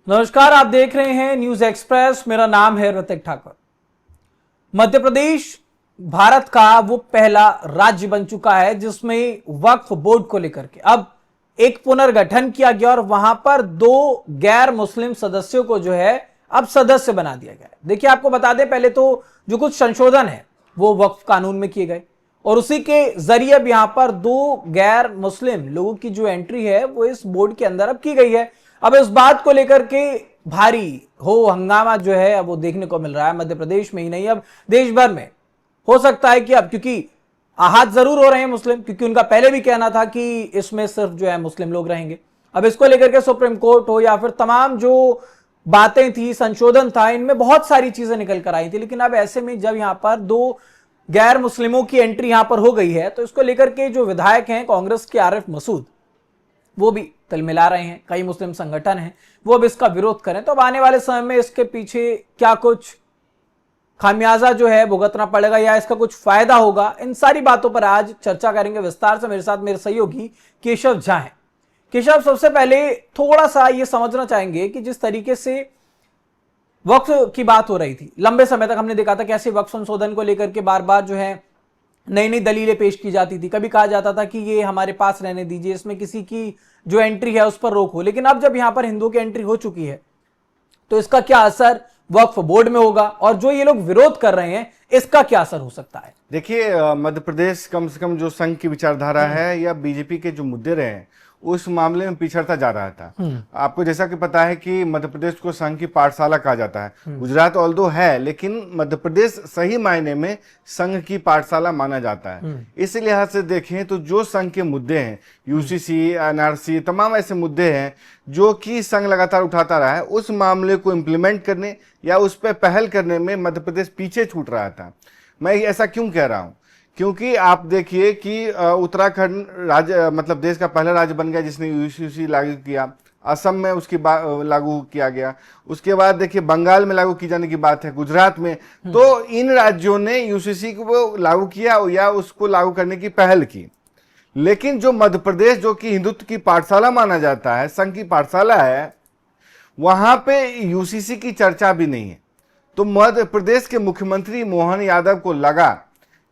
नमस्कार, आप देख रहे हैं न्यूज एक्सप्रेस। मेरा नाम है ऋतिक ठाकुर। मध्य प्रदेश भारत का वो पहला राज्य बन चुका है जिसमें वक्फ बोर्ड को लेकर के अब एक पुनर्गठन किया गया और वहां पर 2 गैर मुस्लिम सदस्यों को जो है अब सदस्य बना दिया गया है। देखिए, आपको बता दें, पहले तो जो कुछ संशोधन है वो वक्फ कानून में किए गए और उसी के जरिए अब यहां पर 2 गैर मुस्लिम लोगों की जो एंट्री है वो इस बोर्ड के अंदर अब की गई है। अब इस बात को लेकर के भारी हो हंगामा जो है अब वो देखने को मिल रहा है, मध्य प्रदेश में ही नहीं अब देश भर में। हो सकता है कि अब क्योंकि आहत जरूर हो रहे हैं मुस्लिम, क्योंकि उनका पहले भी कहना था कि इसमें सिर्फ जो है मुस्लिम लोग रहेंगे। अब इसको लेकर के सुप्रीम कोर्ट हो या फिर तमाम जो बातें थी, संशोधन था, इनमें बहुत सारी चीजें निकल कर आई थी। लेकिन अब ऐसे में जब यहां पर 2 गैर मुस्लिमों की एंट्री यहां पर हो गई है तो इसको लेकर के जो विधायक हैं कांग्रेस के आरिफ मसूद, वो भी तिलमिला रहे हैं। कई मुस्लिम संगठन हैं वो अब इसका विरोध करें तो अब आने वाले समय में इसके पीछे क्या कुछ खामियाजा जो है भुगतना पड़ेगा या इसका कुछ फायदा होगा, इन सारी बातों पर आज चर्चा करेंगे विस्तार से। मेरे साथ मेरे सहयोगी केशव झा हैं। केशव, सबसे पहले थोड़ा सा ये समझना चाहेंगे कि जिस तरीके से वक्फ की बात हो रही थी, लंबे समय तक हमने देखा था कैसे वक्फ संशोधन को लेकर के बार बार जो है नई नई दलीलें पेश की जाती थी। कभी कहा जाता था कि ये हमारे पास रहने दीजिए, इसमें किसी की जो एंट्री है उस पर रोक हो। लेकिन अब जब यहां पर हिंदुओं की एंट्री हो चुकी है तो इसका क्या असर वक्फ बोर्ड में होगा और जो ये लोग विरोध कर रहे हैं इसका क्या असर हो सकता है? देखिए, मध्य प्रदेश कम से कम जो संघ की विचारधारा है या बीजेपी के जो मुद्दे रहे हैं उस मामले में पिछड़ता जा रहा था। आपको जैसा कि पता है कि मध्य प्रदेश को संघ की पाठशाला कहा जाता है। गुजरात ऑल्दो है, लेकिन मध्य प्रदेश सही मायने में संघ की पाठशाला माना जाता है। इस लिहाज से देखें तो जो संघ के मुद्दे हैं, यूसीसी, एनआरसी, तमाम ऐसे मुद्दे हैं जो कि संघ लगातार उठाता रहा है, उस मामले को इम्प्लीमेंट करने या उस पर पहल करने में मध्य प्रदेश पीछे छूट रहा था। मैं ऐसा क्यों कह रहा हूं? क्योंकि आप देखिए कि उत्तराखंड राज्य मतलब देश का पहला राज्य बन गया जिसने यूसीसी लागू किया। असम में उसकी लागू किया गया। उसके बाद देखिए बंगाल में लागू की जाने की बात है, गुजरात में। तो इन राज्यों ने यूसीसी को लागू किया या उसको लागू करने की पहल की। लेकिन जो मध्य प्रदेश, जो कि हिंदुत्व की पाठशाला माना जाता है, संघ की पाठशाला है, वहां पे यूसीसी की चर्चा भी नहीं है। तो मध्य प्रदेश के मुख्यमंत्री मोहन यादव को लगा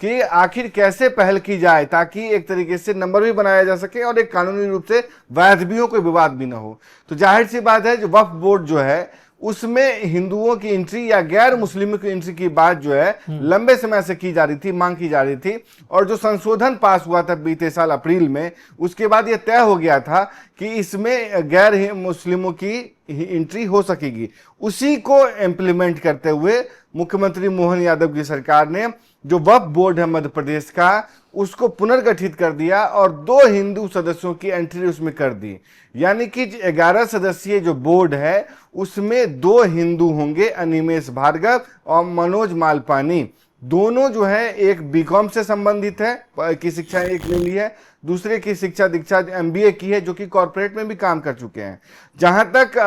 कि आखिर कैसे पहल की जाए ताकि एक तरीके से नंबर भी बनाया जा सके और एक कानूनी रूप से वैध भी हो, कोई विवाद भी ना हो। तो जाहिर सी बात है, जो वक्फ बोर्ड जो है उसमें हिंदुओं की एंट्री या गैर मुस्लिमों की एंट्री की बात जो है लंबे समय से की जा रही थी, मांग की जा रही थी। और जो संशोधन पास हुआ था बीते साल अप्रैल में, उसके बाद यह तय हो गया था कि इसमें गैर मुस्लिमों की एंट्री हो सकेगी। उसी को इम्प्लीमेंट करते हुए मुख्यमंत्री मोहन यादव की सरकार ने जो वक्फ बोर्ड है मध्य प्रदेश का, उसको पुनर्गठित कर दिया और 2 हिंदू सदस्यों की एंट्री उसमें कर दी। यानी कि 11 सदस्यीय जो बोर्ड है उसमें 2 हिंदू होंगे, अनिमेश भार्गव और मनोज मालपानी। दोनों जो है, एक बीकॉम से संबंधित है की शिक्षा एक ले ली है, दूसरे की शिक्षा दीक्षा एमबीए की है, जो कि कॉर्पोरेट में भी काम कर चुके हैं। जहां तक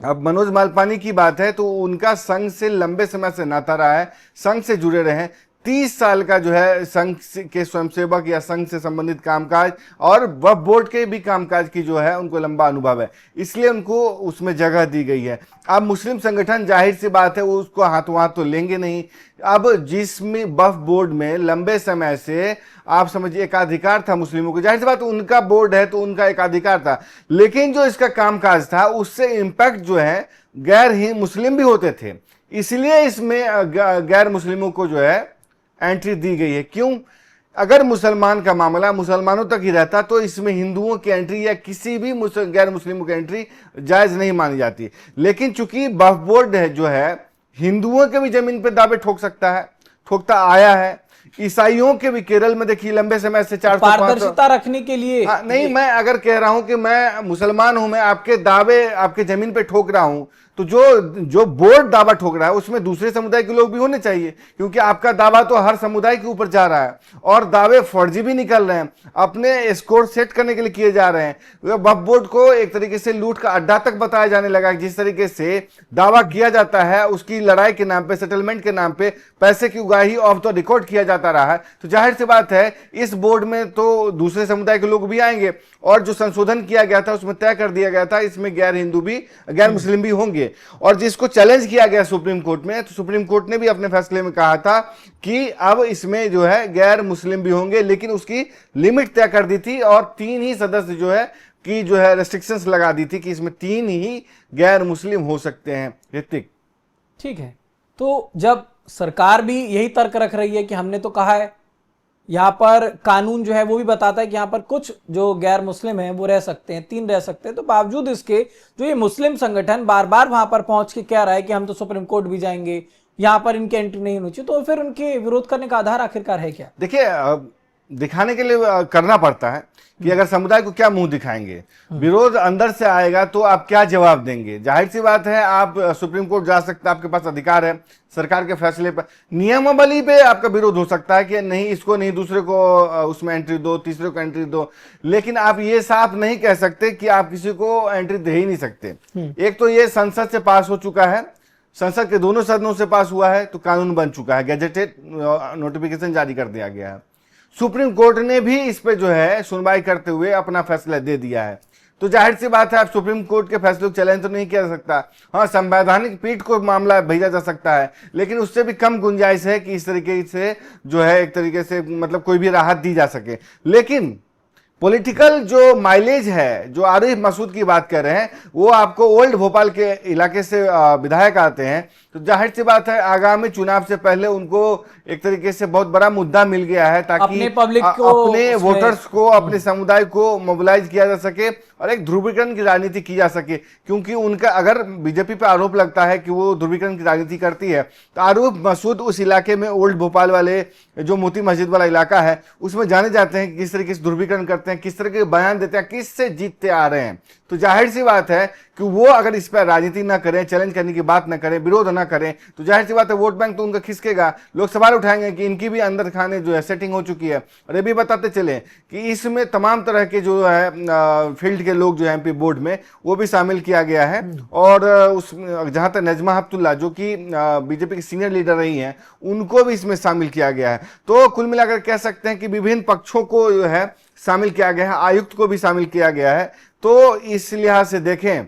अब मनोज मालपानी की बात है तो उनका संघ से लंबे समय से नाता रहा है, संघ से जुड़े रहे हैं। 30 साल का जो है संघ के स्वयंसेवक या संघ से संबंधित कामकाज और वक्फ बोर्ड के भी कामकाज की जो है उनको लंबा अनुभव है, इसलिए उनको उसमें जगह दी गई है। अब मुस्लिम संगठन जाहिर सी बात है वो उसको हाथों हाथ तो लेंगे नहीं। अब जिसमें वक्फ बोर्ड में लंबे समय से आप समझिए एकाधिकार था मुस्लिमों को, जाहिर सी बात उनका बोर्ड है तो उनका एकाधिकार था, लेकिन जो इसका कामकाज था उससे इंपैक्ट जो है गैर ही मुस्लिम भी होते थे, इसलिए इसमें गैर मुस्लिमों को जो है एंट्री दी गई है। क्यों? अगर मुसलमान का मामला मुसलमानों तक ही रहता तो इसमें हिंदुओं की एंट्री या किसी भी गैर मुस्लिमों की एंट्री जायज नहीं मानी जाती। लेकिन चूंकि वक्फ बोर्ड है जो है हिंदुओं के भी जमीन पर दावे ठोक सकता है, ठोकता आया है। ईसाइयों के भी केरल में देखिए लंबे समय से 400 पारदर्शिता रखने के लिए। नहीं, मैं अगर कह रहा हूं कि मैं मुसलमान हूं, मैं आपके दावे आपके जमीन पे ठोक रहा हूं, तो जो जो बोर्ड दावा ठोक रहा है उसमें दूसरे समुदाय के लोग भी होने चाहिए, क्योंकि आपका दावा तो हर समुदाय के ऊपर जा रहा है और दावे फर्जी भी निकल रहे हैं, अपने स्कोर सेट करने के लिए किए जा रहे हैं। वक्फ बोर्ड को एक तरीके से लूट का अड्डा तक बताया जाने लगा। जिस तरीके से दावा किया जाता है उसकी लड़ाई के नाम पे, सेटलमेंट के नाम पे पैसे की उगाही ऑफ द रिकॉर्ड किया जाता रहा है, तो जाहिर सी बात है इस बोर्ड में तो दूसरे समुदाय के लोग भी आएंगे। और जो संशोधन किया गया था उसमें तय कर दिया गया था इसमें गैर हिंदू भी, गैर मुस्लिम भी होंगे। और जिसको चैलेंज किया गया सुप्रीम कोर्ट में, तो सुप्रीम कोर्ट ने भी अपने फैसले में कहा था कि अब इसमें जो है गैर मुस्लिम भी होंगे, लेकिन उसकी लिमिट तय कर दी थी और 3 ही सदस्य जो है कि जो है रेस्ट्रिक्शंस लगा दी थी कि इसमें 3 ही गैर मुस्लिम हो सकते हैं। ऋतिक, ठीक है, तो जब सरकार भी यही तर्क रख रही है कि हमने तो कहा है, यहाँ पर कानून जो है वो भी बताता है कि यहाँ पर कुछ जो गैर मुस्लिम हैं वो रह सकते हैं, 3 रह सकते हैं, तो बावजूद इसके जो ये मुस्लिम संगठन बार बार वहां पर पहुंच के कह रहा है कि हम तो सुप्रीम कोर्ट भी जाएंगे, यहाँ पर इनकी एंट्री नहीं होनी चाहिए, तो फिर उनके विरोध करने का आधार आखिरकार है क्या? देखिए दिखाने के लिए करना पड़ता है कि अगर समुदाय को क्या मुंह दिखाएंगे, विरोध अंदर से आएगा तो आप क्या जवाब देंगे। जाहिर सी बात है आप सुप्रीम कोर्ट जा सकते हैं, आपके पास अधिकार है सरकार के फैसले पर, नियमावली पे आपका विरोध हो सकता है कि नहीं इसको नहीं, दूसरे को उसमें एंट्री दो, तीसरे को एंट्री दो, लेकिन आप ये साफ नहीं कह सकते कि आप किसी को एंट्री दे ही नहीं सकते। एक तो ये संसद से पास हो चुका है, संसद के दोनों सदनों से पास हुआ है, तो कानून बन चुका है, गैजेटेड नोटिफिकेशन जारी कर दिया गया है। सुप्रीम कोर्ट ने भी इस पे जो है सुनवाई करते हुए अपना फैसला दे दिया है, तो जाहिर सी बात है आप सुप्रीम कोर्ट के फैसले को चैलेंज तो नहीं किया जा सकता। हाँ, संवैधानिक पीठ को मामला भेजा जा सकता है, लेकिन उससे भी कम गुंजाइश है कि इस तरीके से जो है एक तरीके से मतलब कोई भी राहत दी जा सके। लेकिन पॉलिटिकल जो माइलेज है, जो आरिफ मसूद की बात कर रहे हैं, वो आपको ओल्ड भोपाल के इलाके से विधायक आते हैं, तो जाहिर सी बात है आगामी चुनाव से पहले उनको एक तरीके से बहुत बड़ा मुद्दा मिल गया है ताकि अपने पब्लिक को, अपने वोटर्स को, अपने समुदाय को मोबिलाइज किया जा सके और एक ध्रुवीकरण की राजनीति की जा सके। क्योंकि उनका अगर बीजेपी पे आरोप लगता है कि वो ध्रुवीकरण की राजनीति करती है, तो आरिफ मसूद उस इलाके में, ओल्ड भोपाल वाले जो मोती मस्जिद वाला इलाका है, उसमें जाने जाते हैं कि किस तरीके से ध्रुवीकरण करते हैं, किस तरह के बयान देते हैं, किससे जीतते आ रहे हैं। तो जाहिर सी बात है कि वो अगर इस पर राजनीति ना करें, चैलेंज करने की बात ना करें, विरोध ना करें, तो जाहिर सी बात है वोट बैंक तो उनका खिसकेगा। लोग सवाल उठाएंगे कि इनकी भी अंदर खाने जो है सेटिंग हो चुकी है। और ये भी बताते चले कि इसमें तमाम तरह के जो है फील्ड के लोग जो है एमपी बोर्ड में, वो भी शामिल किया गया है। और उस जहां तक नजमा हेपतुल्ला जो कि बीजेपी की सीनियर लीडर रही हैं, उनको भी इसमें शामिल किया गया है। तो कुल मिलाकर कह सकते हैं कि विभिन्न पक्षों को जो है शामिल किया गया है, आयुक्त को भी शामिल किया गया है। तो इस लिहाज से देखें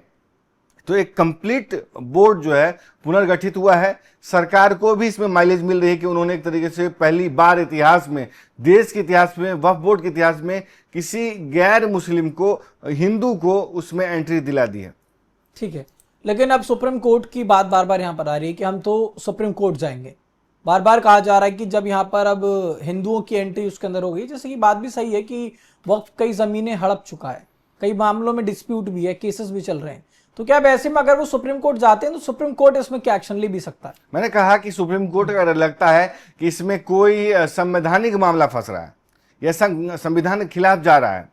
तो एक कंप्लीट बोर्ड जो है पुनर्गठित हुआ है। सरकार को भी इसमें माइलेज मिल रही है कि उन्होंने एक तरीके से पहली बार इतिहास में, देश के इतिहास में, वक्फ बोर्ड के इतिहास में किसी गैर मुस्लिम को, हिंदू को उसमें एंट्री दिला दी है। ठीक है, लेकिन अब सुप्रीम कोर्ट की बात बार बार यहाँ पर आ रही है कि हम तो सुप्रीम कोर्ट जाएंगे। बार बार कहा जा रहा है कि जब यहाँ पर अब हिंदुओं की एंट्री उसके अंदर हो गई, जैसे कि बात भी सही है कि वक्फ कई जमीनें हड़प चुका है, कई मामलों में डिस्प्यूट भी है, केसेस भी चल रहे हैं, तो क्या वैसे में अगर वो सुप्रीम कोर्ट जाते हैं तो सुप्रीम कोर्ट इसमें क्या एक्शन ले भी सकता है? मैंने कहा कि सुप्रीम कोर्ट अगर लगता है कि इसमें कोई संवैधानिक मामला फंस रहा है या संविधान के खिलाफ जा रहा है,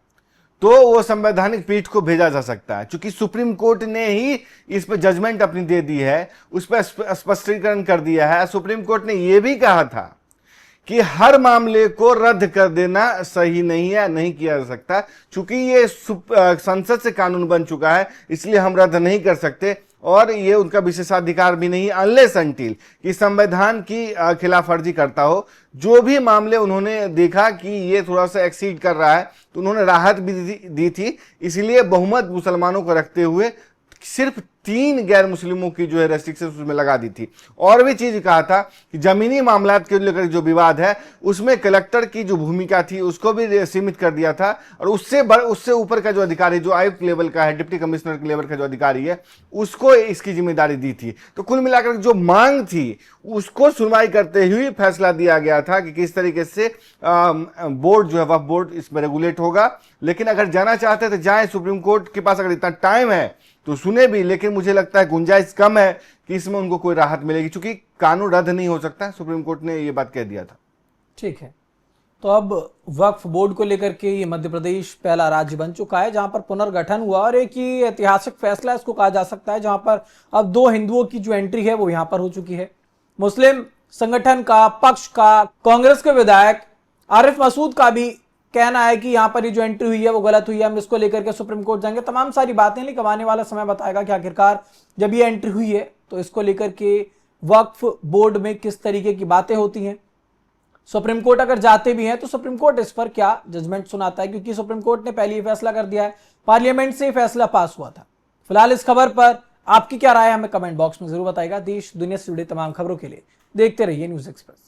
तो वो संवैधानिक पीठ को भेजा जा सकता है। क्योंकि सुप्रीम कोर्ट ने ही इस पर जजमेंट अपनी दे दी है, उस पर स्पष्टीकरण कर दिया है। सुप्रीम कोर्ट ने यह भी कहा था कि हर मामले को रद्द कर देना सही नहीं है, नहीं किया जा सकता। चूंकि ये संसद से कानून बन चुका है, इसलिए हम रद्द नहीं कर सकते, और ये उनका विशेषाधिकार भी नहीं, अनलेस अनटिल कि संविधान की खिलाफ वर्जी करता हो। जो भी मामले उन्होंने देखा कि ये थोड़ा सा एक्सीड कर रहा है, तो उन्होंने राहत भी दी थी। इसलिए बहुमत मुसलमानों को रखते हुए सिर्फ 3 गैर मुस्लिमों की जो है रेस्ट्रिक्शन उसमें लगा दी थी। और भी चीज कहा था कि जमीनी मामलात के लेकर जो विवाद है, उसमें कलेक्टर की जो भूमिका थी उसको भी सीमित कर दिया था, और उससे ऊपर का जो अधिकारी, जो आयुक्त लेवल का है, डिप्टी कमिश्नर के लेवल का जो अधिकारी है, उसको इसकी जिम्मेदारी दी थी। तो कुल मिलाकर जो मांग थी उसको सुनवाई करते हुए फैसला दिया गया था कि किस तरीके से बोर्ड जो है वक्फ बोर्ड इसमें रेगुलेट होगा। लेकिन अगर जाना चाहते तो जाए, सुप्रीम कोर्ट के पास अगर इतना टाइम है तो सुने भी, लेकिन मुझे लगता है गुंजाइश कम है कि इसमें उनको कोई राहत मिलेगी, क्योंकि कानून रद्द नहीं हो सकता, सुप्रीम कोर्ट ने ये बात कह दिया था। ठीक है, तो अब वक्फ बोर्ड को लेकर के ये मध्य प्रदेश पहला राज्य बन चुका है जहां पर पुनर्गठन हुआ और एक ही ऐतिहासिक फैसला इसको कहा जा सकता है, जहां पर अब 2 हिंदुओं की जो एंट्री है वो यहां पर हो चुकी है। मुस्लिम संगठन का, पक्ष का, कांग्रेस के विधायक आरिफ मसूद का भी कहना है कि यहां पर ये जो एंट्री हुई है वो गलत हुई है, हम इसको लेकर के सुप्रीम कोर्ट जाएंगे। तमाम सारी बातें, लेकिन आने वाला समय बताएगा कि आखिरकार जब ये एंट्री हुई है तो इसको लेकर के वक्फ बोर्ड में किस तरीके की बातें होती हैं। सुप्रीम कोर्ट अगर जाते भी हैं तो सुप्रीम कोर्ट इस पर क्या जजमेंट सुनाता है, क्योंकि सुप्रीम कोर्ट ने पहले ही फैसला कर दिया है, पार्लियामेंट से फैसला पास हुआ था। फिलहाल इस खबर पर आपकी क्या राय है हमें कमेंट बॉक्स में जरूर बताइएगा। देश दुनिया से जुड़ी तमाम खबरों के लिए देखते रहिए न्यूज़ एक्सप्रेस।